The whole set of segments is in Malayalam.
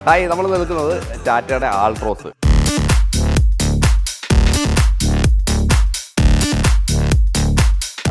ഹായ്, നമ്മൾ നിൽക്കുന്നത് ടാറ്റയുടെ ആൾട്രോസ്.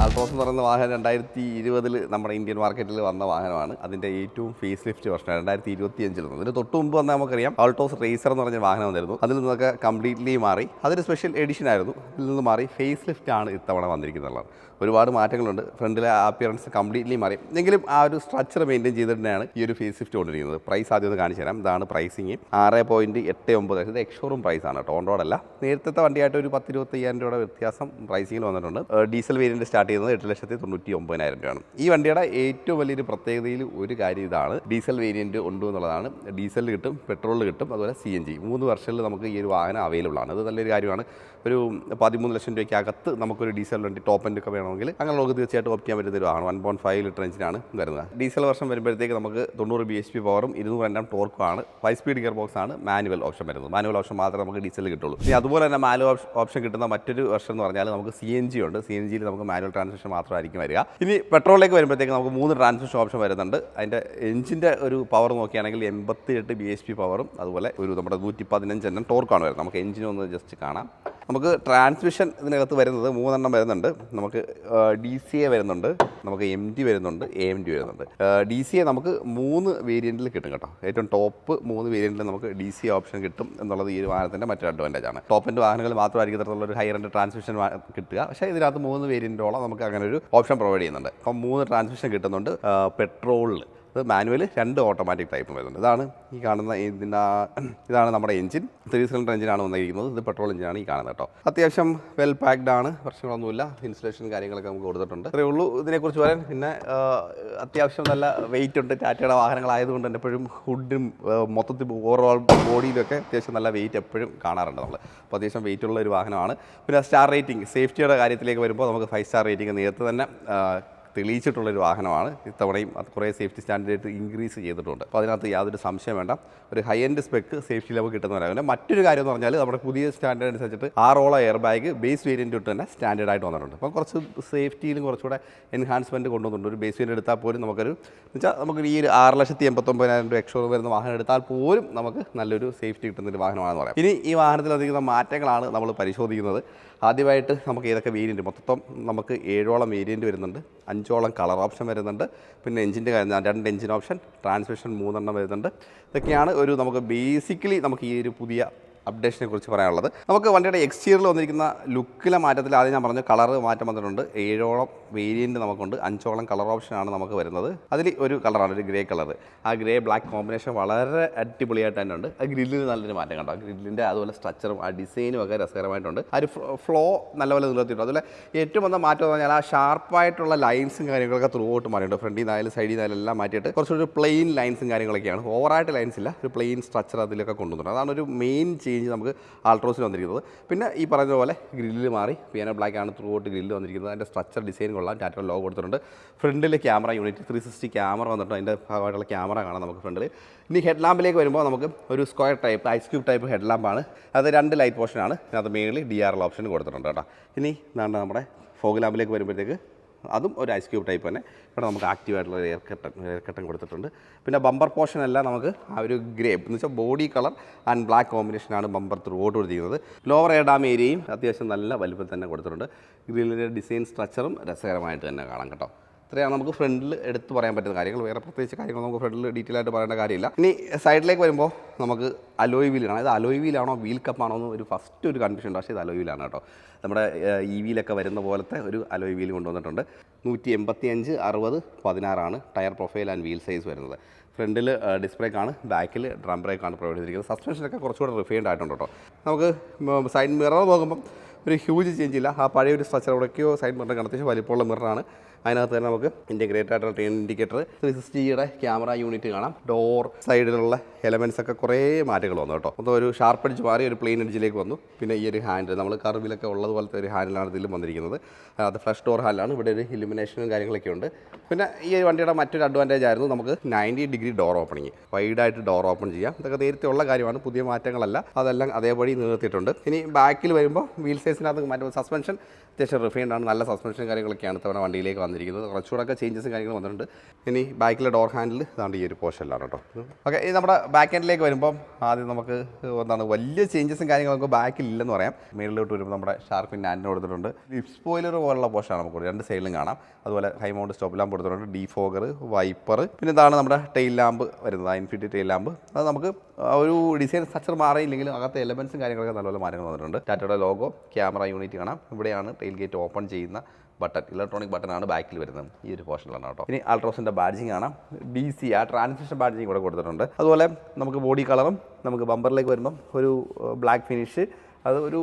ആൾട്രോസ് എന്ന് പറയുന്ന വാഹനം 2020 നമ്മുടെ ഇന്ത്യൻ മാർക്കറ്റിൽ വന്ന വാഹനമാണ്. അതിൻ്റെ ഏറ്റവും ഫേസ് ലിഫ്റ്റ് വർഷം 2025 വന്നത്. ഇതിന് തൊട്ട് മുമ്പ് വന്നാൽ നമുക്കറിയാം ആൾട്രോസ് റേസർ എന്ന് പറഞ്ഞ വാഹനം വന്നിരുന്നു. അതിൽ നിന്നൊക്കെ കംപ്ലീറ്റ്ലി മാറി അതൊരു സ്പെഷ്യൽ എഡിഷൻ ആയിരുന്നു. ഇതിൽ നിന്ന് മാറി ഫേസ് ലിഫ്റ്റ് ആണ് ഇത്തവണ വന്നിരിക്കുന്നത്. ഒരുപാട് മാറ്റങ്ങളുണ്ട്. ഫ്രണ്ടിലെ അപ്പിയറൻസ് കംപ്ലീറ്റ്ലി മാറി. എങ്കിലും ആ ഒരു സ്ട്രക്ചർ മെയിൻറ്റെയിൻ ചെയ്തിട്ട് തന്നെയാണ് ഈ ഒരു ഫേസ് ലിഫ്റ്റ് കൊണ്ടിരിക്കുന്നത്. പ്രൈസ് ആദ്യം ഒന്ന് കാണിച്ചു തരാം. ഇതാണ് പ്രൈസിങ്. 6.89. ഇത് എക്സ്ഷോറൂം പ്രൈസാണ് കേട്ടോ, ഓൺ റോഡല്ല. നേരത്തെ വണ്ടിയായിട്ട് ഒരു 10-25,000 രൂപയുടെ വ്യത്യാസം പ്രൈസിങ്ങിൽ വന്നിട്ടുണ്ട്. ഡീസൽ വേരിയൻറ്റ് സ്റ്റാർട്ട് ചെയ്യുന്നത് 8,99,000 രൂപയാണ്. ഈ വണ്ടിയുടെ ഏറ്റവും വലിയൊരു പ്രത്യേകതയിൽ ഒരു കാര്യം ഇതാണ്, ഡീസൽ വേരിയൻറ്റ് ഉണ്ട് എന്നുള്ളതാണ്. ഡീസലിൽ കിട്ടും, പെട്രോളിൽ കിട്ടും, അതുപോലെ CNG 3 വർഷത്തിൽ നമുക്ക് ഈ ഒരു വാഹനം അവൈലബിൾ ആണ്. അത് നല്ലൊരു കാര്യമാണ്. ഒരു 13 ലക്ഷം രൂപയ്ക്ക് അകത്ത് നമുക്കൊരു ഡീസൽ വണ്ടി ടോപ്പ് എൻഡ് ഒക്കെ വേണമെങ്കിൽ അങ്ങനെ നമുക്ക് തീർച്ചയായിട്ടും ഓപ്റ്റ് ചെയ്യാൻ പറ്റുന്ന ഒരു വാഹനം. 1.5 ലിറ്റർ എഞ്ചിനാണ് വരുന്നത്. ഡീസൽ വർഷം വരുമ്പോഴത്തേക്ക് നമുക്ക് 90 bhp പവറും 200 Nm ടോർക്കുമാണ്. 5 സ്പീഡ് ഗിയർ ബോക്സ് ആണ് മാനുവൽ ഓപ്ഷൻ വരുന്നത്. മാനുവൽ ഓപ്ഷൻ മാത്രമേ നമുക്ക് ഡീസലിൽ കിട്ടുള്ളൂ. ഇനി അതുപോലെ തന്നെ മാനുവൽ ഓപ്ഷൻ കിട്ടുന്ന മറ്റൊരു വർഷം എന്ന് പറഞ്ഞാൽ നമുക്ക് CNG ഉണ്ട്. CNGയിൽ നമുക്ക് മാനുവൽ ട്രാൻസ്മിഷൻ മാത്രമായിരിക്കും വരിക. ഇനി പെട്രോളിലേക്ക് വരുമ്പോഴത്തേക്ക് നമുക്ക് 3 ട്രാൻസ്മിഷൻ ഓപ്ഷൻ വരുന്നുണ്ട്. അതിൻ്റെ എഞ്ചിൻ്റെ ഒരു പവർ നോക്കുകയാണെങ്കിൽ 88 bhp പവറും അതുപോലെ ഒരു നമ്മുടെ 115 Nm ടോർക്കാണ് വരുന്നത്. നമുക്ക് എഞ്ചിനൊന്ന് ജസ്റ്റ് കാണാം. നമുക്ക് ട്രാൻസ്മിഷൻ ഇതിനകത്ത് വരുന്നത് 3 എണ്ണം വരുന്നുണ്ട്. നമുക്ക് DCA വരുന്നുണ്ട്, നമുക്ക് MD വരുന്നുണ്ട്, AMD വരുന്നുണ്ട്. DCA നമുക്ക് 3 വേരിയൻറ്റിൽ കിട്ടും കേട്ടോ. ഏറ്റവും ടോപ്പ് 3 വേരിയൻറ്റിൽ നമുക്ക് DCA ഓപ്ഷൻ കിട്ടും എന്നുള്ളത് ഈ ഒരു വാഹനത്തിൻ്റെ മറ്റൊരു അഡ്വാൻറ്റേജ് ആണ്. ടോപ്പ് എൻഡ് വാഹനങ്ങൾ മാത്രമായിരിക്കും ഇത്തരത്തിലുള്ള ഒരു ഹയർ എൻഡ് ട്രാൻസ്മിഷൻ കിട്ടുക. പക്ഷേ ഇതിനകത്ത് 3 വേരിയൻറ്റോളം നമുക്ക് അങ്ങനെ ഒരു ഓപ്ഷൻ പ്രൊവൈഡ് ചെയ്യുന്നുണ്ട്. അപ്പം 3 ട്രാൻസ്മിഷൻ കിട്ടുന്നുണ്ട്. പെട്രോളിൽ അത് മാനുവൽ 2 ഓട്ടോമാറ്റിക് ടൈപ്പും വരുന്നുണ്ട്. ഇതാണ് ഈ കാണുന്ന ഇതാണ് നമ്മുടെ എഞ്ചിൻ. 3 സിലിണ്ടർ എഞ്ചിനാണ് വന്നിരിക്കുന്നത്. ഇത് പെട്രോൾ എഞ്ചിനാണ് ഈ കാണുന്നത് കേട്ടോ. അത്യാവശ്യം വെൽ പാക്ഡ് ആണ്, പ്രശ്നങ്ങളൊന്നുമില്ല. ഇൻസുലേഷൻ കാര്യങ്ങളൊക്കെ നമുക്ക് കൊടുത്തിട്ടുണ്ട്. അത്രയേ ഉള്ളൂ ഇതിനെക്കുറിച്ച് പറയാൻ. പിന്നെ അത്യാവശ്യം നല്ല വെയിറ്റ് ഉണ്ട്. ടാറ്റയുടെ വാഹനങ്ങളായതുകൊണ്ട് തന്നെ എപ്പോഴും ഹുഡും മൊത്തത്തിൽ ഓവറോൾ ബോഡിയിലൊക്കെ അത്യാവശ്യം നല്ല വെയിറ്റ് എപ്പോഴും കാണാറുണ്ട് നമ്മൾ. അപ്പോൾ അത്യാവശ്യം വെയിറ്റ് ഉള്ള ഒരു വാഹനമാണ്. പിന്നെ സ്റ്റാർ റേറ്റിംഗ്, സേഫ്റ്റിയുടെ കാര്യത്തിലേക്ക് വരുമ്പോൾ നമുക്ക് 5 സ്റ്റാർ റേറ്റിംഗ് നേരത്തെ തന്നെ തെളിയിച്ചിട്ടുള്ളൊരു വാഹനമാണ്. ഇത്തവണയും അത് കുറേ സേഫ്റ്റി സ്റ്റാൻഡേർഡ് ഇൻക്രീസ് ചെയ്തിട്ടുണ്ട്. അപ്പോൾ അതിനകത്ത് യാതൊരു സംശയം വേണ്ട. ഒരു high end spec safety level കിട്ടുന്നവരാണ്. മറ്റൊരു കാര്യം എന്ന് പറഞ്ഞാൽ നമ്മുടെ പുതിയ സ്റ്റാൻഡേർഡ് അനുസരിച്ചിട്ട് 6 എയർ ബാഗ് ബേസ് വേരിയൻറ്റ് തൊട്ട് തന്നെ സ്റ്റാൻഡേർഡായിട്ട് വന്നിട്ടുണ്ട്. അപ്പോൾ കുറച്ച് സേഫ്റ്റിയിലും കുറച്ചുകൂടെ എൻഹാൻസ്മെൻറ്റ് കൊണ്ടുവന്നിട്ടുണ്ട്. ഒരു ബേസ് വേരിയൻറ്റ് എടുത്താൽ പോലും നമുക്കൊരു വെച്ചാൽ നമുക്ക് ഈ ഒരു 6,89,000 രൂപ എക്സ്ട്രാ വരുന്ന വാഹനം എടുത്താൽ പോലും നമുക്ക് നല്ലൊരു സേഫ്റ്റി കിട്ടുന്നൊരു വാഹനമാണെന്ന് പറയാം. ഇനി ഈ വാഹനത്തിൽ അധികം മാറ്റങ്ങളാണ് നമ്മൾ പരിശോധിക്കുന്നത്. ആദ്യമായിട്ട് നമുക്ക് ഏതൊക്കെ വേരിയൻറ്റ്, മൊത്തം നമുക്ക് 7ഓളം വേരിയൻറ്റ് വരുന്നുണ്ട്. 5ഓളം കളർ ഓപ്ഷൻ വരുന്നുണ്ട്. പിന്നെ എഞ്ചിൻ്റെ കാര്യം 2 എഞ്ചിൻ ഓപ്ഷൻ, ട്രാൻസ്മിഷൻ 3 എണ്ണം വരുന്നുണ്ട്. ഇതൊക്കെയാണ് ഒരു നമുക്ക് ബേസിക്കലി നമുക്ക് ഈ ഒരു പുതിയ അപ്ഡേഷനെ കുറിച്ച് പറയാനുള്ളത്. നമുക്ക് വണ്ടിയുടെ എക്സ്റ്റീരിയറിൽ വന്നിരിക്കുന്ന ലുക്കിലെ മാറ്റത്തിൽ ആദ്യം ഞാൻ പറഞ്ഞു കളർ മാറ്റം വന്നിട്ടുണ്ട്. 7ഓളം വേരിയൻറ്റ് നമുക്കുണ്ട്. 5ഓളം കളർ ഓപ്ഷനാണ് നമുക്ക് വരുന്നത്. അതിൽ ഒരു കളറാണ് ഒരു ഗ്രേ കളർ. ആ ഗ്രേ ബ്ലാക്ക് കോമ്പിനേഷൻ വളരെ അടിപൊളിയായിട്ട് തന്നെ ഉണ്ട്. ആ ഗ്രില്ലിന് നല്ലൊരു മാറ്റം കണ്ടോ. ഗ്രില്ലിൻ്റെ അതുപോലെ സ്ട്രക്ചറും ആ ഡിസൈനും ഒക്കെ രസകരമായിട്ടുണ്ട്. ആ ഒരു ഫ്ലോ നല്ലപോലെ നിലനിർത്തിയിട്ടുണ്ട്. അതുപോലെ ഏറ്റവും വന്ന മാറ്റം എന്ന് പറഞ്ഞാൽ ആ ഷാർപ്പായിട്ടുള്ള ലൈൻസും കാര്യങ്ങളൊക്കെ ത്രൂ ഔട്ട് മാറിയിട്ടുണ്ട്. ഫ്രണ്ടിൽ നിന്നായാലും സൈഡിൽ നിന്നായാലും എല്ലാം മാറ്റിയിട്ട് കുറച്ചൊരു പ്ലെയിൻ ലൈൻസും കാര്യങ്ങളൊക്കെയാണ്. ഓവറായിട്ട് ലൈൻസ് ഇല്ല, ഒരു പ്ലെയിൻ സ്ട്രക്ചർ അതിലൊക്കെ കൊണ്ടുവന്നിട്ടുണ്ട്. അതാണ് ഒരു മെയിൻ ചേഞ്ച് നമുക്ക് ആൾട്രോസിൽ വന്നിരിക്കുന്നത്. പിന്നെ ഈ പറഞ്ഞ പോലെ ഗ്രില്ല് മാറി പിയാനോ ബ്ലാക്ക് ആണ് ത്രൂ ഔട്ട് ഗ്രില്ല് വന്നിരിക്കുന്നത്. അതിൻ്റെ സ്ട്രക്ചർ ഡിസൈൻ കൊള്ളാം. ടാറ്റ ലോഗോ കൊടുത്തിട്ടുണ്ട്. ഫ്രണ്ടിൽ ക്യാമറ യൂണിറ്റ് 360 ക്യാമറ വന്നിട്ടുണ്ട്. അതിൻ്റെ ഭാഗമായിട്ടുള്ള ക്യാമറ കാണാം നമുക്ക് ഫ്രണ്ടിൽ. ഇനി ഹെഡ് ലാമ്പിലേക്ക് വരുമ്പോൾ നമുക്ക് ഒരു square type ice cube type head ലാമ്പാണ്. അത് 2 ലൈറ്റ് പോർഷനാണ്. അതിനകത്ത് മേളിൽ DRL ഓപ്ഷൻ കൊടുത്തിട്ടുണ്ട് കേട്ടോ. ഇനി ഇതാണ് നമ്മുടെ ഫോഗ് ലാമ്പിലേക്ക് വരുമ്പോഴത്തേക്ക് അതും ഒരു ഐസ് ക്യൂബ് ടൈപ്പ് തന്നെ. ഇവിടെ നമുക്ക് ആക്റ്റീവായിട്ടുള്ള എയർ കട്ടൻ കൊടുത്തിട്ടുണ്ട്. പിന്നെ ബമ്പർ പോർഷൻ എല്ലാം നമുക്ക് ആ ഒരു ഗ്രേ എന്ന് വെച്ചാൽ ബോഡി കളർ ആൻഡ് ബ്ലാക്ക് കോമ്പിനേഷനാണ് ബമ്പർ ത്രൂ ഔട്ട് കൊടുത്തിരിക്കുന്നത്. ലോവർ എയർ ഡാം ഏരിയയും അത്യാവശ്യം നല്ല വലുപ്പത്തിൽ തന്നെ കൊടുത്തിട്ടുണ്ട്. ഗ്രില്ലിൻ്റെ ഡിസൈൻ സ്ട്രക്ചറും രസകരമായിട്ട് തന്നെ കാണാം കേട്ടോ. ഇത്രയാണ് നമുക്ക് ഫ്രണ്ടിൽ എടുത്ത് പറയാൻ പറ്റുന്ന കാര്യങ്ങൾ. വേറെ പ്രത്യേകിച്ച് കാര്യങ്ങൾ നമുക്ക് ഫ്രണ്ടിൽ ഡീറ്റെയിൽ ആയിട്ട് പറയേണ്ട കാര്യമില്ല. ഇനി സൈഡിലേക്ക് വരുമ്പോൾ നമുക്ക് അലോയ് വീലാണ്. ഇത് അലോയ് വീലാണോ വീൽ കപ്പാണോ എന്ന് ഒരു ഫസ്റ്റ് ഒരു കൺഫ്യൂഷൻ ഉണ്ട്. പക്ഷേ ഇത് അലോയ് വീലാണ് കേട്ടോ. നമ്മുടെ EVയിലൊക്കെ വരുന്ന പോലത്തെ ഒരു അലോയ് വീൽ കൊണ്ടുവന്നിട്ടുണ്ട്. 185, 60, 16 tyre profile and wheel size വരുന്നത്. ഫ്രണ്ടിൽ ഡിസ്ക് ബ്രേക്കാണ്, ബാക്കിൽ ഡ്രം ബ്രേക്കാണ് പ്രൊവൈഡ് ചെയ്തിരിക്കുന്നത്. സസ്പെൻഷനൊക്കെ കുറച്ചുകൂടെ റിഫൈൻഡ് ആയിട്ടുണ്ട് കേട്ടോ. നമുക്ക് സൈഡ് മിറർ നോക്കുമ്പം ഒരു ഹ്യൂജ് ചേഞ്ച് ഇല്ല. ആ പഴയ ഒരു സ്ട്രക്ചർ എവിടെയൊക്കെയോ സൈഡ് മിറർ അത്യാവശ്യം വലിപ്പമുള്ള മിററാണ്. അതിനകത്ത് തന്നെ നമുക്ക് ഇൻറ്റഗ്രേറ്റഡ് ആയിട്ടുള്ള ട്രെയിൻ ഇൻഡിക്കേറ്റർ, 360യുടെ ക്യാമറ യൂണിറ്റ് കാണാം. ഡോർ സൈഡിലുള്ള എലമെൻറ്റ്സ് ഒക്കെ കുറേ മാറ്റങ്ങൾ വന്നു കേട്ടോ. അപ്പോൾ ഒരു ഷാർപ്പ് എഡ്ജ് മാറി ഒരു പ്ലെയിൻ എഡ്ജിലേക്ക് വന്നു. പിന്നെ ഈ ഒരു ഹാൻഡിൽ നമ്മൾ കർവിലൊക്കെ ഉള്ളതുപോലത്തെ ഒരു ഹാൻഡിലാണ് ഇതിലും വന്നിരിക്കുന്നത്. അത് ഫ്ലഷ് ഡോർ ഹാൻഡിലാണ്. ഇവിടെ ഒരു ഇലുമിനേഷനും കാര്യങ്ങളൊക്കെ ഉണ്ട്. പിന്നെ ഈ വണ്ടിയുടെ മറ്റൊരു അഡ്വാൻറ്റേജ് ആയിരുന്നു നമുക്ക് 90 ഡിഗ്രി ഡോർ ഓപ്പണിങ്, വൈഡായിട്ട് ഡോർ ഓപ്പൺ ചെയ്യാം. ഇതൊക്കെ നേരത്തെ ഉള്ള കാര്യമാണ്, പുതിയ മാറ്റങ്ങളല്ല. അതെല്ലാം അതേപടി നിലനിർത്തിയിട്ടുണ്ട്. ഇനി ബാക്കിൽ വരുമ്പോൾ വീൽ സൈസിനകത്ത് മാറ്റുമ്പോൾ സസ്പെൻഷൻ അത്യാവശ്യം റിഫൈൻഡ് ആണ്. നല്ല സസ്പെൻഷൻ കാര്യങ്ങളൊക്കെയാണ് ഇത്തവണ വണ്ടിയിലേക്ക് വന്നിരിക്കുന്നത്. കുറച്ചുകൂടെ ചേഞ്ചസും കാര്യങ്ങളും വന്നിട്ടുണ്ട്. ഇനി ബാക്കിലെ ഡോർ ഹാൻഡിൽ ഇതാണ്ട് ഈ ഒരു പോർഷനിലാണ് കേട്ടോ. ഓക്കെ, ഇനി നമ്മുടെ ബാക്ക് ഹാൻഡിലേക്ക് വരുമ്പം ആദ്യം നമുക്ക് എന്താണ് വലിയ ചേഞ്ചസും കാര്യങ്ങളൊക്കെ ബാക്കിൽ ഇല്ലെന്ന് പറയാം. മേളിലോട്ട് വരുമ്പോൾ നമ്മുടെ ഷാർപ്പിൻ ആൻറ്റിന് കൊടുത്തിട്ടുണ്ട്. ലിപ് സ്പോയിലർ പോലുള്ള പോർഷനാണ് നമുക്ക് രണ്ട് സൈഡിലും കാണാം. അതുപോലെ ഹൈ മൗണ്ട് സ്റ്റോപ്പ് ലാമ്പ് കൊടുത്തിട്ടുണ്ട്, ഡീഫോഗർ, വൈപ്പർ. പിന്നെ ഇതാണ് നമ്മുടെ ടെയിൽ ലാമ്പ് വരുന്നത്, ഇൻഫിനിറ്റി ടെയിൽ ലാമ്പ്. അത് നമുക്ക് ഒരു ഡിസൈൻ സ്ട്രക്ചർ മാറിയില്ലെങ്കിലും അകത്തെ എലമെൻസും കാര്യങ്ങളൊക്കെ നല്ലപോലെ മാറ്റങ്ങൾ വന്നിട്ടുണ്ട്. ടാറ്റയുടെ ലോഗോ, ക്യാമറ യൂണിറ്റ് കാണാം. ഇവിടെയാണ് ടെയിൽ ഗേറ്റ് ഓപ്പൺ ചെയ്യുന്ന ബട്ടൺ, ഇലക്ട്രോണിക് ബട്ടനാണ് ബാക്കിൽ വരുന്നത്. ഈ ഒരു പോർഷനിലാണ് കേട്ടോ. ഇനി അൾട്രോസിൻ്റെ ബാഡ്ജിങ് കാണാം. DC ആ ട്രാൻസ്മിഷൻ ബാഡ്ജിങ് കൂടെ കൊടുത്തിട്ടുണ്ട്. അതുപോലെ നമുക്ക് ബോഡി കളറും നമുക്ക് ബമ്പറിലേക്ക് വരുമ്പം ഒരു ബ്ലാക്ക് ഫിനിഷ്, അത് ഒരു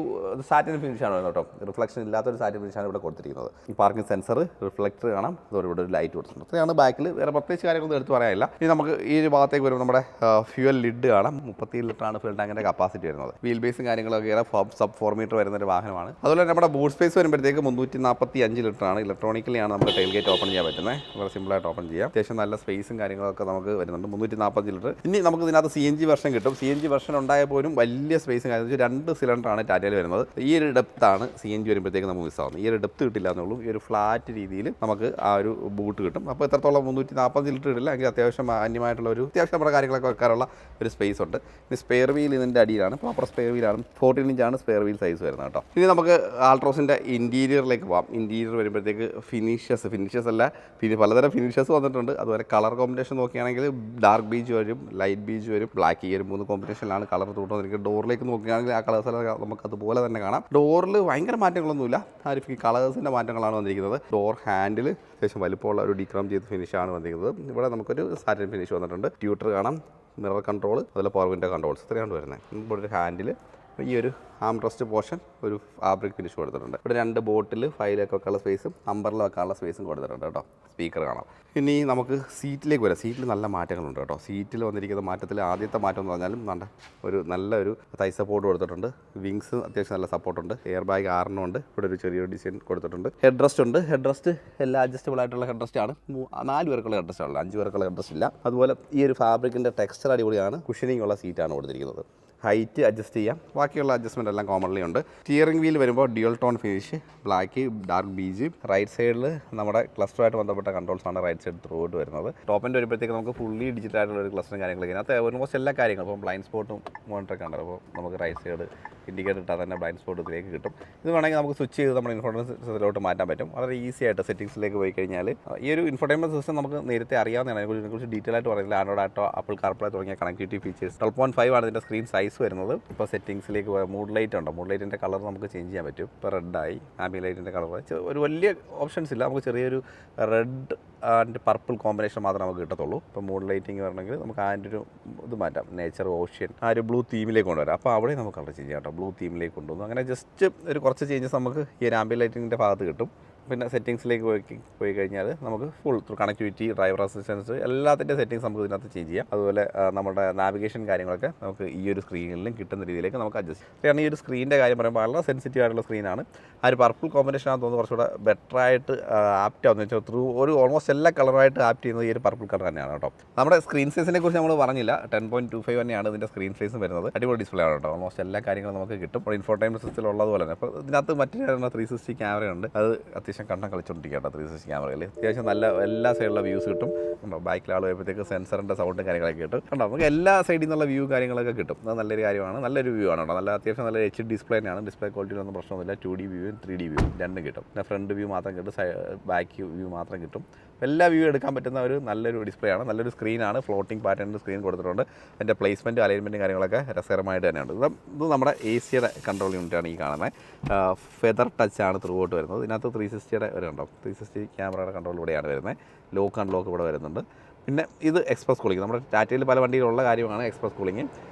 സാറ്റിൻ ഫിനിഷാണ് കേട്ടോ. റിഫ്ലക്ഷൻ ഇല്ലാത്തൊരു സാറ്റിൻ ഫിനിഷാണ് ഇവിടെ കൊടുത്തിരിക്കുന്നത്. ഈ പാർക്കിംഗ് സെൻസർ, റിഫ്ലക്ടർ കാണാം. അതുപോലെ ഇവിടെ ഒരു ലൈറ്റ് കൊടുത്തിട്ടുണ്ട്. അത്രയാണ് ബാക്കിൽ, വേറെ പ്രത്യേകിച്ച് കാര്യങ്ങളൊന്നും എടുത്ത് പറയാനില്ല. ഇനി നമുക്ക് ഈ ഒരു ഭാഗത്തേക്ക് വരുമ്പോൾ നമ്മുടെ ഫ്യൂവൽ ലിഡ് കാണാം. 37 ലിറ്ററാണ് ഫ്യൂൽ ടാങ്കിൻ്റെ കപ്പാസിറ്റി വരുന്നത്. വീൽ ബേസും കാര്യങ്ങളൊക്കെ സബ് 4 മീറ്റർ വരുന്നൊരു വാഹനമാണ്. അതുപോലെ നമ്മുടെ ബൂട്ട് സ്പേസ് വരുമ്പോഴത്തേക്ക് 345 ലിറ്ററാണ്. ഇലക്ട്രോണിക്കലിയാണ് നമുക്ക് ടെയിൽ ഗേറ്റ് ഓപ്പൺ ചെയ്യാൻ പറ്റുന്നത്. വളരെ സിമ്പിളായിട്ട് ഓപ്പൺ ചെയ്യാം. അത്യാവശ്യം നല്ല സ്പേസും കാര്യങ്ങളൊക്കെ നമുക്ക് വരുന്നുണ്ട്. 345 ലിറ്റർ. ഇനി നമുക്ക് ഇതിനകത്ത് CNG വെർഷൻ കിട്ടും. CNG വെർഷൻ ഉണ്ടായാൽ പോലും വലിയ സ്പേസും കാര്യം 2 സിലിണ്ടറാണ് ടാറ്റയിൽ വരുന്നത്. ഈ ഒരു ഡെപ്താണ് CNG വരുമ്പോഴത്തേക്ക് നമുക്ക് മിസ്സാവുന്നത്. ഈ ഒരു ഡെപ്ത് കിട്ടില്ല എന്നുള്ളൂ. ഈ ഒരു ഫ്ലാറ്റ് രീതിയിൽ നമുക്ക് ആ ഒരു ബൂട്ട് കിട്ടും. അപ്പോൾ എത്രത്തോളം 345 ലിറ്റർ ഇടില്ല എങ്കിൽ അത്യാവശ്യം മാന്യമായിട്ടുള്ള ഒരു അത്യാവശ്യം നമ്മുടെ കാര്യങ്ങളൊക്കെ വെക്കാനുള്ള ഒരു സ്പേസ് ഉണ്ട്. ഇനി സ്പെയർ വീൽ ഇതിൻ്റെ അടിയിലാണ്, പ്രോപ്പർ സ്പെയർ വീലാണ്. 14 ഇഞ്ചാണ് സ്പെയർ വീൽ സൈസ് വരുന്നത് കേട്ടോ. ഇനി നമുക്ക് ആൾട്രോസിൻ്റെ ഇൻറ്റീരിയറിലേക്ക് പോകാം. ഇൻറ്റീരിയർ വരുമ്പോഴത്തേക്ക് ഫിനിഷസ് അല്ല, പിന്നെ പലതരം ഫിനിഷസ് വന്നിട്ടുണ്ട്. അതുപോലെ കളർ കോമ്പിനേഷൻ നോക്കുകയാണെങ്കിൽ ഡാർക്ക് ബീച്ച് വരും, ലൈറ്റ് ബീച്ച് വരും, ബ്ലാക്ക്. ഈ ഒരു 3 കോമ്പിനേഷനിലാണ് കളർ തൂട്ടുന്നത്. ഡോറിലേക്ക് നോക്കുകയാണെങ്കിൽ ആ കളേഴ്സ് നമുക്ക് അതുപോലെ തന്നെ കാണാം. ഡോറിൽ ഭയങ്കര മാറ്റങ്ങളൊന്നുമില്ല. ആ ഒരു കളേഴ്സിൻ്റെ മാറ്റങ്ങളാണ് വന്നിരിക്കുന്നത്. ഡോർ ഹാൻഡിൽ അത്യാവശ്യം വലുപ്പമുള്ള ഒരു ഡിക്രം ചെയ്ത ഫിനിഷാണ് വന്നിരിക്കുന്നത്. ഇവിടെ നമുക്കൊരു സാറ്റിൻ ഫിനിഷ് വന്നിട്ടുണ്ട്. ട്യൂട്ടർ കാണാം, മിറർ കൺട്രോൾ, അതുപോലെ പവർ വിൻഡോ കൺട്രോൾസ്. ഇത്രയാണ് വരുന്നത്. ഇവിടെ ഒരു ഹാൻഡിൽ, ഈ ഒരു ആം റെസ്റ്റ് പോർഷൻ ഒരു ഫാബ്രിക് ഫിനിഷ് കൊടുത്തിട്ടുണ്ട്. ഇവിടെ 2 ബോട്ടിൽ ഫയലൊക്കെ വെക്കാനുള്ള സ്പേസും അമ്പറിൽ വെക്കാനുള്ള സ്പേസും കൊടുത്തിട്ടുണ്ട് കേട്ടോ. സ്പീക്കർ കാണാം. ഇനി നമുക്ക് സീറ്റിലേക്ക് വരാം. സീറ്റിൽ നല്ല മാറ്റങ്ങളുണ്ട് കേട്ടോ. സീറ്റിൽ വന്നിരിക്കുന്ന മാറ്റത്തിൽ ആദ്യത്തെ മാറ്റം എന്ന് പറഞ്ഞാലും നല്ലൊരു തൈ സപ്പോർട്ട് കൊടുത്തിട്ടുണ്ട്. വിങ്സ് അത്യാവശ്യം നല്ല സപ്പോർട്ടുണ്ട്. എയർ ബാഗ് 6 ഉണ്ട്. ഇവിടെ ഒരു ചെറിയൊരു ഡിസൈൻ കൊടുത്തിട്ടുണ്ട്. ഹെഡ് റെസ്റ്റ് ഉണ്ട്. ഹെഡ് റെസ്റ്റ് എല്ലാം അഡ്ജസ്റ്റബിൾ ആയിട്ടുള്ള ഹെഡ് റെസ്റ്റ് ആണ്. 4 പേർക്കുള്ള ഹെഡ് റെസ്റ്റ് ആണ്, 5 പേർക്കുള്ള ഹെഡ് റെസ്റ്റ് ഇല്ല. അതുപോലെ ഈ ഒരു ഫാബ്രിക്കിൻ്റെ ടെക്സ്ചർ അടിപൊളിയാണ്. കുഷനിങ് ഉള്ള സീറ്റാണ് കൊടുത്തിരിക്കുന്നത്. ഹൈറ്റ് അഡ്ജസ്റ്റ് ചെയ്യാം. ബാക്കിയുള്ള അഡ്ജസ്റ്റ്മെൻ്റ് എല്ലാം കോമൺലി ഉണ്ട്. സ്റ്റിയറിംഗ് വീൽ വരുമ്പോൾ dual tone finish, black, dark beige. Right സൈഡിൽ നമ്മുടെ ക്ലസ്റ്ററുമായിട്ട് ബന്ധപ്പെട്ട കൺട്രോൾസാണ് റൈറ്റ് സൈഡ് ത്രൂ ഔട്ട് വരുന്നത്. ടോപ്പിൻ്റെ വരുമ്പോഴത്തേക്ക് നമുക്ക് ഫുള്ളി ഡിജിറ്റൽ ആയിട്ടുള്ള ഒരു ക്ലസ്റ്ററും കാര്യങ്ങളൊക്കെ. അതിനകത്ത് ഓൾമോസ്റ്റ് എല്ലാ കാര്യങ്ങളും ഇപ്പോൾ ബ്ലൈൻഡ് സ്പോട്ടും മോണിറ്ററൊക്കെ ഉണ്ട്. അപ്പോൾ നമുക്ക് റൈറ്റ് സൈഡ് ഇൻഡിക്കേറ്റർ ഇട്ടാൽ തന്നെ ബ്ലൈൻഡ് സ്പോട്ട് ഇതിലേക്ക് കിട്ടും. ഇത് വേണമെങ്കിൽ നമുക്ക് സ്വിച്ച് ചെയ്ത് നമ്മുടെ ഇൻഫോർട്ടൈൻമെൻറ്റ് സിസ്റ്റത്തിലോട്ട് മാറ്റാൻ പറ്റും. വളരെ ഈസി ആയിട്ട് സെറ്റിംഗ്സിലേക്ക് പോയി കഴിഞ്ഞാൽ ഈ ഒരു ഇൻഫോർട്ടൈൻമെൻറ്റ് സിസ്റ്റം നമുക്ക് നേരത്തെ അറിയാവുന്നതാണ്. ഇതിനെക്കുറിച്ച് ഡീറ്റെയിൽ ആയിട്ട് പറയുന്നില്ല. ആൻഡ്രോയിഡ് ആട്ടോ, ആപ്പിൾ കാർപ്ലേ തുടങ്ങിയ കണക്ടിവിറ്റി ഫീച്ചേഴ്സ്. 12.5 ആണ് ഇതിൻ്റെ സ്ക്രീൻ സൈസ് വരുന്നത്. ഇപ്പോൾ സെറ്റിംഗ്സിലേക്ക് മൂഡ് ലൈറ്റ് ഉണ്ട്. മൂഡ് ലൈറ്റിൻ്റെ കളർ നമുക്ക് ചേഞ്ച് ചെയ്യാൻ പറ്റും. ഇപ്പോൾ റെഡായി. ആംബിയൻ ലൈറ്റിൻ്റെ കളർ ഒരു വലിയ ഓപ്ഷൻസ് ഇല്ല. നമുക്ക് ചെറിയൊരു റെഡ് ആൻഡ് പർപ്പിൾ കോമ്പിനേഷൻ മാത്രമേ നമുക്ക് കിട്ടത്തുള്ളൂ. ഇപ്പോൾ മൂഡ് ലൈറ്റിംഗ് വരണമെങ്കിൽ നമുക്ക് അതിൻ്റെ ഒരു ഇത് മാറ്റാം. നേച്ചർ, ഓഷ്യൻ, ആ ഒരു ബ്ലൂ തീമിലേക്ക് കൊണ്ടുവരാം. അപ്പോൾ അവിടെ നമുക്ക് കളർ ചേഞ്ച് ചെയ്യാം കേട്ടോ. ബ്ലൂ തീമിലേക്ക് കൊണ്ടുവന്നു. അങ്ങനെ ജസ്റ്റ് ഒരു കുറച്ച് ചേഞ്ചസ് നമുക്ക് ഈ ഒരു ആംബിയൻ ലൈറ്റിങ്ങിൻ്റെ ഭാഗത്ത് കിട്ടും. പിന്നെ സെറ്റിംഗ്സിലേക്ക് പോയി കഴിഞ്ഞാൽ നമുക്ക് ഫുൾ കണക്ടിവിറ്റി, ഡ്രൈവർ അസിസ്റ്റൻസ് എല്ലാത്തിൻ്റെ സെറ്റിംഗ്സ് നമുക്ക് ഇതിനകത്ത് ചേഞ്ച് ചെയ്യാം. അതുപോലെ നമ്മുടെ നാവിഗേഷൻ കാര്യങ്ങളൊക്കെ നമുക്ക് ഈ ഒരു സ്ക്രീനിലും കിട്ടുന്ന രീതിയിലേക്ക് നമുക്ക് അഡ്ജസ്റ്റ് ചെയ്യാം. കാരണം ഈ ഒരു സ്ക്രീനിൻ്റെ കാര്യം പറയുമ്പോൾ വളരെ സെൻസിറ്റീവ് ആയിട്ടുള്ള സ്ക്രീനാണ്. ആ ഒരു പർപ്പിൾ കോമ്പിനേഷൻ ആണെന്ന് തോന്നുന്നു കുറച്ചുകൂടെ ബെറ്റർ ആയിട്ട് ആപ്റ്റ് ആവുമെന്ന് വെച്ചാൽ ഒരു ഓൾമോസ്റ്റ് എല്ലാ കളറുമായിട്ട് ആപ്റ്റ് ചെയ്യുന്നത് ഈ ഒരു പർപ്പിൾ കളർ തന്നെയാണ് കേട്ടോ. നമ്മുടെ സ്ക്രീൻ സൈസിനെ കുറിച്ച് നമ്മൾ പറഞ്ഞില്ല. 10.25 തന്നെയാണ് ഇതിൻ്റെ സ്ക്രീൻ സൈസും വരുന്നത്. അടിപൊളി ഡിസ്പ്ലേ ആണ് കേട്ടോ. ഓൾമോസ്റ്റ് എല്ലാ കാര്യങ്ങളും നമുക്ക് കിട്ടും. ഇപ്പോൾ ഇൻഫോർട്ടൈൻമെൻറ്റ് സിസ്റ്റത്തിൽ ഉള്ളതുപോലെ തന്നെ. അപ്പോൾ ഇതിനകത്ത് മറ്റൊരു 360 ക്യാമറയുണ്ട്. അത് അത്യാവശ്യം കണ്ണം കളിച്ചുകൊണ്ടിരിക്കുക കേട്ടോ. 360 ക്യാമറയിൽ അത്യാവശ്യം നല്ല എല്ലാ സൈഡിലുള്ള വ്യൂസ് കിട്ടും. ഉണ്ടോ ബാക്കിൽ ആൾ വരുമ്പോഴത്തേക്ക് സെൻസറിൻ്റെ സൗണ്ടും കാര്യങ്ങളൊക്കെ കിട്ടും. കണ്ടോ നമുക്ക് എല്ലാ സൈഡിൽ നിന്നുള്ള വ്യൂ കാര്യങ്ങളൊക്കെ കിട്ടും. അത് നല്ലൊരു കാര്യമാണ്. നല്ലൊരു വ്യൂ ആണ് കേട്ടോ. നല്ല അത്യാവശ്യം നല്ല HD ഡിസ്പ്ലേ തന്നെയാണ്. ഡിസ്പ്ലേ ക്വാളിറ്റിയിലൊന്നും പ്രശ്നമൊന്നുമില്ല. 2D വ്യൂവും 3D വ്യൂവും രണ്ടും കിട്ടും. പിന്നെ ഫ്രണ്ട് വ്യൂ മാത്രം കിട്ടും, ബാക്ക് വ്യൂ മാത്രം കിട്ടും. എല്ലാ വ്യൂ എടുക്കാൻ പറ്റുന്ന ഒരു നല്ലൊരു ഡിസ്പ്ലേ ആണ്. നല്ലൊരു സ്ക്രീനാണ്. ഫ്ലോട്ടിംഗ് പാറ്റേണിൻ്റെ സ്ക്രീൻ കൊടുത്തിട്ടുണ്ട്. അതിൻ്റെ പ്ലേസ്മെൻറ്റും അലൈൻമെൻറ്റും കാര്യങ്ങളൊക്കെ രസകരമായിട്ട് തന്നെയുണ്ട്. ഇത് നമ്മുടെ AC-യുടെ കൺട്രോൾ യൂണിറ്റാണ് ഈ കാണുന്നത്. ഫെദർ ടച്ചാണ് ത്രൂ ഔട്ട് വരുന്നത്. ഇതിനകത്ത് 360-യുടെ വരുന്നുണ്ടോ. 360 ക്യാമറയുടെ കൺട്രോൾ ഇവിടെയാണ് വരുന്നത്. ലോക്ക് അൺലോക്ക് ഇവിടെ വരുന്നുണ്ട്. പിന്നെ ഇത് എക്സ്പ്രസ് കൂളിംഗ്. നമ്മുടെ ടാറ്റയിൽ പല വണ്ടിയിലുള്ള കാര്യമാണ് എക്സ്പ്രസ് കൂളിംഗ്.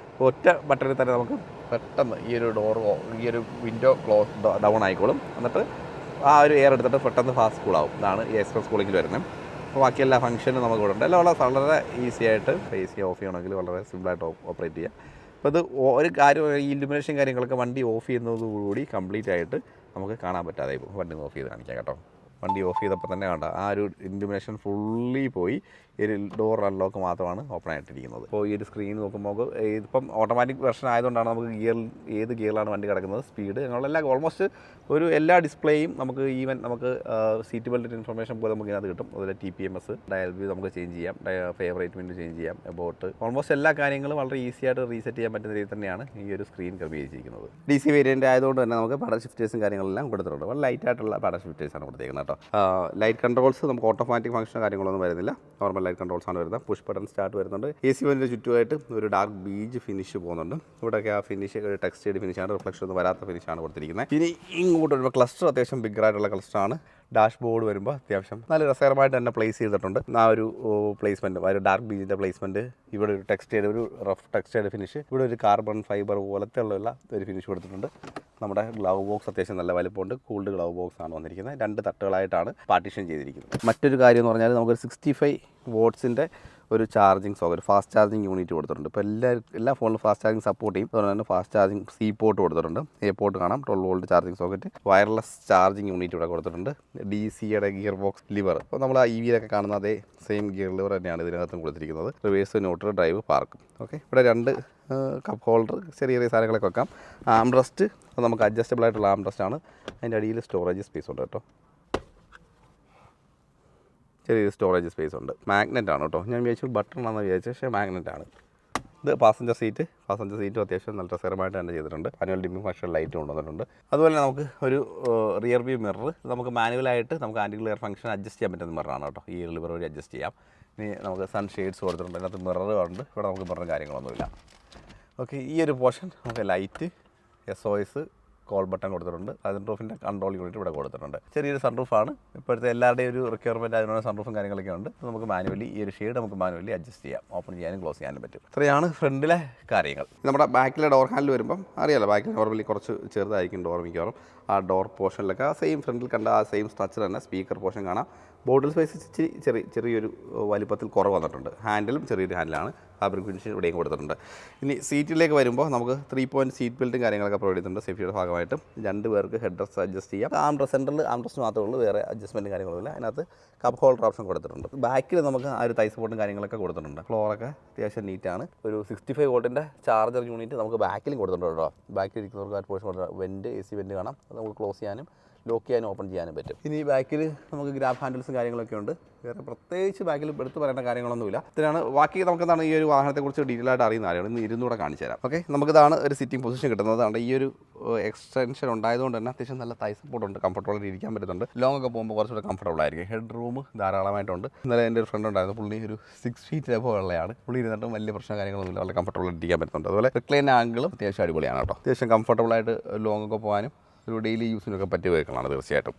ഒറ്റ ബട്ടണിൽ തന്നെ നമുക്ക് പെട്ടെന്ന് ഈ ഒരു ഡോർ, ഈ ഒരു വിൻഡോ ക്ലോസ് ഡൗൺ ആയിക്കോളും. എന്നിട്ട് ആ ഒരു എയർ എടുത്തിട്ട് പെട്ടെന്ന് ഫാസ്റ്റ് കൂളാവും. ഇതാണ് ഈ എക്സ്പ്രസ് കൂളിങ്ങിൽ വരുന്നത്. അപ്പോൾ ബാക്കി എല്ലാ ഫംഗ്ഷനും നമുക്ക് ഇവിടെ ഉണ്ട്. എല്ലാം വളരെ ഈസി ആയിട്ട് AC ഓഫ് ചെയ്യണമെങ്കിൽ വളരെ സിമ്പിളായിട്ട് ഓപ്പറേറ്റ് ചെയ്യാം. അപ്പോൾ ഇത് ഒരു കാര്യം, ഈ ഇലുമിനേഷൻ കാര്യങ്ങളൊക്കെ വണ്ടി ഓഫ് ചെയ്യുന്നതോടുകൂടി കംപ്ലീറ്റ് ആയിട്ട് നമുക്ക് കാണാൻ പറ്റാതെ ഇപ്പോൾ വണ്ടി ഓഫ് ചെയ്ത് കാണിക്കാം കേട്ടോ. വണ്ടി ഓഫ് ചെയ്തപ്പോൾ തന്നെ കണ്ട ആ ഒരു ഇൻഡിമിനേഷൻ ഫുള്ളി പോയി. ഈ ഒരു ഡോർ അൺലോക്ക് മാത്രമാണ് ഓപ്പൺ ആയിട്ടിരിക്കുന്നത്. അപ്പോൾ ഈ ഒരു സ്ക്രീൻ നോക്കുമ്പോൾ ഇതിപ്പം ഓട്ടോമാറ്റിക് വെർഷൻ ആയതുകൊണ്ടാണ് നമുക്ക് ഏത് ഗിയറിലാണ് വണ്ടി കിടക്കുന്നത്, സ്പീഡ് അങ്ങനെയുള്ള എല്ലാ ഓൾമോസ്റ്റ് ഒരു എല്ലാ ഡിസ്പ്ലേയും നമുക്ക് ഈവൻ നമുക്ക് സീറ്റ് ബെൽറ്റ് ഇൻഫർമേഷൻ പോലെ നമുക്ക് ഇതിനകത്ത് കിട്ടും. അതുപോലെ TPMS, ഡയൽ വ്യൂ നമുക്ക് ചേഞ്ച് ചെയ്യാം, ഫേവറേറ്റ് വിൻഡോ ചേഞ്ച് ചെയ്യാം, അബൌട്ട് ഓൾമോസ്റ്റ് എല്ലാ കാര്യങ്ങളും വളരെ ഈസി ആയിട്ട് റീസെറ്റ് ചെയ്യാൻ പറ്റുന്ന രീതിയിൽ തന്നെയാണ് ഈ ഒരു സ്ക്രീൻ ക്രമീകരിച്ചിരിക്കുന്നത്. DC വേരിയൻ്റ് ആയതുകൊണ്ട് തന്നെ നമുക്ക് പാഡൽ ഷിഫ്റ്റേഴ്സും കാര്യങ്ങളെല്ലാം കൊടുത്തിട്ടുണ്ട്. വളരെ ലൈറ്റ് ആയിട്ടുള്ള പാഡൽ ഷിഫ്റ്റേഴ്സാണ് കൊടുത്തിരിക്കുന്നത് കേട്ടോ. ലൈറ്റ് കൺട്രോൾസ് നമുക്ക് ഓട്ടോമാറ്റിക് ഫംഗ്ഷനോ കാര്യങ്ങളൊന്നും വരുന്നില്ല, നോർമൽ ലൈറ്റ് കൺട്രോൾസ് ആണ് വരുന്നത്. പുഷ് ബട്ടൺ സ്റ്റാർട്ട് വരുന്നുണ്ട്. AC വണ്ടിൻ്റെ ചുറ്റുമായിട്ട് ഒരു ഡാർക്ക് ബീജ് ഫിനിഷ് പോകുന്നുണ്ട്. ഇവിടെയൊക്കെ ആ ഫിനിഷ് ഒരു ടെക്സ്റ്റൈഡ് ഫിനിഷാണ്, റിഫ്ലക്ഷൻ ഒന്നും വരാത്ത ഫിനിഷാണ് കൊടുത്തിരിക്കുന്നത്. ഇനി ഇങ്ങോട്ട് വരുമ്പോൾ ക്ലസ്റ്റർ അത്യാവശ്യം ബിഗ്ഗായിട്ടുള്ള ക്ലസ്റ്ററാണ്. ഡാഷ് ബോർഡ് വരുമ്പോൾ അത്യാവശ്യം നല്ല രസകരമായിട്ട് തന്നെ പ്ലേസ് ചെയ്തിട്ടുണ്ട്. ആ ഒരു പ്ലേസ്മെൻറ്റ്, ആ ഒരു ഡാർക്ക് ബീജിൻ്റെ പ്ലേസ്മെൻറ്റ്, ഇവിടെ ഒരു ടെക്സ്റ്റൈഡ്, ഒരു റഫ് ടെക്സ്റ്റൈഡ് ഫിനിഷ്, ഇവിടെ ഒരു കാർബൺ ഫൈബർ പോലത്തെ ഉള്ള ഒരു ഫിനിഷ് കൊടുത്തിട്ടുണ്ട്. നമ്മുടെ ഗ്ലൗ ബോക്സ് അത്യാവശ്യം നല്ല വലുപ്പമുണ്ട്. കൂൾഡ് ഗ്ലൗ ബോക്സ് ആണ് വന്നിരിക്കുന്നത്. 2 തട്ടുകളായിട്ടാണ് പാർട്ടീഷൻ ചെയ്തിരിക്കുന്നത്. മറ്റൊരു കാര്യം എന്ന് പറഞ്ഞാൽ നമുക്കൊരു 65 വാട്ട്സിൻ്റെ ഒരു charging socket, fast charging unit കൊടുത്തിട്ടുണ്ട്. ഇപ്പോൾ എല്ലാ ഫോണിലും ഫാസ്റ്റ് ചാർജിങ് സപ്പോർട്ട് ചെയ്യും. അതുപോലെ തന്നെ ഫാസ്റ്റ് ചാർജിങ് C പോർട്ട് കൊടുത്തിട്ടുണ്ട്. A പോർട്ട് കാണാം, 12 volt charging socket, wireless charging unit ഇവിടെ കൊടുത്തിട്ടുണ്ട്. DCയുടെ ഗിയർ ബോക്സ് ലിവർ, അപ്പോൾ നമ്മൾ ആ EVയിലൊക്കെ കാണുന്ന അതേ സെയിം ഗിയർ ലിവർ തന്നെയാണ് ഇതിനകത്തും കൊടുത്തിരിക്കുന്നത്. Reverse, neutral, drive, park. Okay, ഇവിടെ 2 കപ്പ് ഹോൾഡർ, ചെറിയ ചെറിയ സാധനങ്ങളൊക്കെ വെക്കാം. ആംറസ്റ്റ്, അത് നമുക്ക് അഡ്ജസ്റ്റബിൾ ആയിട്ടുള്ള ആംറസ്റ്റാണ്. അതിൻ്റെ അടിയിൽ സ്റ്റോറേജ് സ്പേസ് ഉണ്ട് കേട്ടോ, ചെറിയൊരു സ്റ്റോറേജ് സ്പേസ് ഉണ്ട്. മാഗ്നറ്റ് ആണ് കേട്ടോ, ഞാൻ വിചാരിച്ചു ബട്ടൺ ആണെന്ന് വിചാരിച്ചു, പക്ഷേ മാഗ്നറ്റ് ആണ്. ഇത് പാസഞ്ചർ സീറ്റും അത്യാവശ്യം നല്ല രസകരമായിട്ട് തന്നെ ചെയ്തിട്ടുണ്ട്. മാനുവൽ ഡിമ്മിങ് ഫംഗ്ഷൻ ലൈറ്റ് കൊണ്ടുവന്നിട്ടുണ്ട്. അതുപോലെ നമുക്ക് ഒരു റിയർ വ്യൂ മിറർ, നമുക്ക് മാനുവലായിട്ട് നമുക്ക് ആൻറ്റി ഗ്ലെയർ ഫംഗ്ഷൻ അഡ്ജസ്റ്റ് ചെയ്യാൻ പറ്റുന്ന മിററാണ് കേട്ടോ. ഈ ലിവർ വഴി അഡ്ജസ്റ്റ് ചെയ്യാം. ഇനി നമുക്ക് സൺ ഷെയ്ഡ്സ് കൊടുത്തിട്ടുണ്ട്. അതിനകത്ത് മിററുണ്ട്. ഇവിടെ നമുക്ക് മിററും കാര്യങ്ങളൊന്നുമില്ല. ഓക്കെ, ഈ ഒരു പോർഷൻ നമുക്ക് ലൈറ്റ്, SOS, കോൾ ബട്ടൺ കൊടുത്തിട്ടുണ്ട്. സൺറൂഫിൻ്റെ കൺട്രോൾ യൂണിറ്റ് ഇവിടെ കൊടുത്തിട്ടുണ്ട്. ചെറിയൊരു സൺറൂഫാണ്. ഇപ്പോഴത്തെ എല്ലാവരുടെയും ഒരു റിക്വയർമെൻറ്റ് അതിനുള്ള സൺറൂഫും കാര്യങ്ങളൊക്കെ ഉണ്ട്. നമുക്ക് മാനുവലി ഈ ഒരു ഷെയ്ഡ് നമുക്ക് മാനുവലി അഡ്ജസ്റ്റ് ചെയ്യാം, ഓപ്പൺ ചെയ്യാനും ക്ലോസ് ചെയ്യാനും പറ്റും. ഇത്രയാണ് ഫ്രണ്ടിലെ കാര്യങ്ങൾ. നമ്മുടെ ബാക്കിലെ ഡോർ ഹാൻഡിൽ വരുമ്പം അറിയാലോ, ബാക്കിൽ നോർമലി കുറച്ച് ചെറുതായിരിക്കും ഡോർ മിക്കവാറും. ആ ഡോർ പോർഷനിലൊക്കെ ആ സെയിം ഫ്രണ്ടിൽ കണ്ട ആ സെയിം സ്ട്രക്ചർ തന്നെ. സ്പീക്കർ പോർഷൻ കാണാം. ബോട്ടിൽ സ്പേസ് ചെറിയൊരു വലിപ്പത്തിൽ കുറവ് വന്നിട്ടുണ്ട്. ഹാൻഡിലും ചെറിയൊരു ഹാൻഡിലാണ്. ഫാബ്രിക് ഫിനിഷ് ഇവിടെയും കൊടുത്തിട്ടുണ്ട്. ഇനി സീറ്റിലേക്ക് വരുമ്പോൾ നമുക്ക് 3 പോയിൻറ്റ് സീറ്റ് ബെൽറ്റും കാര്യങ്ങളൊക്കെ പ്രൊവൈഡ് ചെയ്തിട്ടുണ്ട്. സേഫ്റ്റിയുടെ ഭാഗമായിട്ട് 2 പേർക്ക് ഹെഡ് റെസ്റ്റ് അഡ്ജസ്റ്റ് ചെയ്യാം. സെൻറ്ററിൽ ആംറസ്റ്റ് മാത്രമേ ഉള്ളൂ, വേറെ അഡ്ജസ്റ്റ്മെൻറ്റും കാര്യങ്ങളൊന്നുമില്ല. അതിനകത്ത് കപ്പ് ഹോൾഡർ ഓപ്ഷൻ കൊടുത്തിട്ടുണ്ട്. ബാക്കിൽ നമുക്ക് ആ ഒരു തൈ സപ്പോർട്ടും കാര്യങ്ങളൊക്കെ കൊടുത്തിട്ടുണ്ട്. ഫ്ലോറൊക്കെ അത്യാവശ്യം നീറ്റാണ്. ഒരു 65 വോൾട്ടിൻ്റെ ചാർജർ യൂണിറ്റ് നമുക്ക് ബാക്കിലും കൊടുത്തിട്ടുണ്ട് കേട്ടോ. ബാക്കിൽ ഇരിക്കുന്നവർക്ക് ആ പോർഷൻ കൊടുത്തിട്ടുണ്ട്. വെൻറ്റ്, AC വെൻറ്റ് കാണാം. അത് നമുക്ക് ക്ലോസ് ചെയ്യാനും ലോക്ക് ചെയ്യാനും ഓപ്പൺ ചെയ്യാനും പറ്റും. ഇനി ബാക്കിൽ നമുക്ക് ഗ്രാബ് ഹാൻഡിൽസും കാര്യങ്ങളൊക്കെ ഉണ്ട്. വേറെ പ്രത്യേകിച്ച് ബാക്കിൽ എടുത്ത് പറയേണ്ട കാര്യങ്ങളൊന്നുമില്ല. ഇതിനാണ് ബാക്കി നമുക്കെന്താണ് ഈ ഒരു വാഹനത്തെക്കുറിച്ച് ഡീറ്റെയിൽ ആയിട്ട് അറിയുന്ന കാര്യമാണ്. ഇന്ന് ഇരുന്നൂടെ കാണിച്ചു തരാം. ഓക്കെ, നമുക്കിതാണ് ഒരു സിറ്റിംഗ് പൊസിഷൻ കിട്ടുന്നതാണ്. ഈ ഒരു എക്സ്റ്റൻഷൻ ഉണ്ടായതുകൊണ്ട് തന്നെ അത്യാവശ്യം നല്ല തൈ സപ്പോർട്ടുണ്ട്. കംഫർട്ടബിളായിട്ട് ഇരിക്കാൻ പറ്റുന്നുണ്ട്. ലോങ് ഒക്കെ പോകുമ്പോൾ കുറച്ചുകൂടെ കംഫർട്ടബിൾ ആയിരിക്കും. ഹെഡ് റൂം ധാരാളമായിട്ടുണ്ട്. ഇന്നലെ എൻ്റെ ഒരു ഫ്രണ്ട് ഉണ്ടായിരുന്നു, പുള്ളി ഒരു 6 ഫീറ്റ് എബോവ് ഉള്ളതാണ്. പുള്ളി ഇരുന്നിട്ടും വലിയ പ്രശ്നം കാര്യങ്ങളൊന്നുമില്ല, വളരെ കംഫർട്ടബിളായിട്ട് ഇരിക്കാൻ പറ്റുന്നുണ്ട്. അതുപോലെ റിക്ലൈൻ ആംഗിളും അത്യാവശ്യം അടിപൊളിയാണ് കേട്ടോ. അത്യാവശ്യം കംഫർട്ടബിളായിട്ട് ലോങ് ഒക്കെ പോകാനും ഒരു ഡെയിലി യൂസിനൊക്കെ പറ്റിയ വെഹിക്കിളാണ് തീർച്ചയായിട്ടും.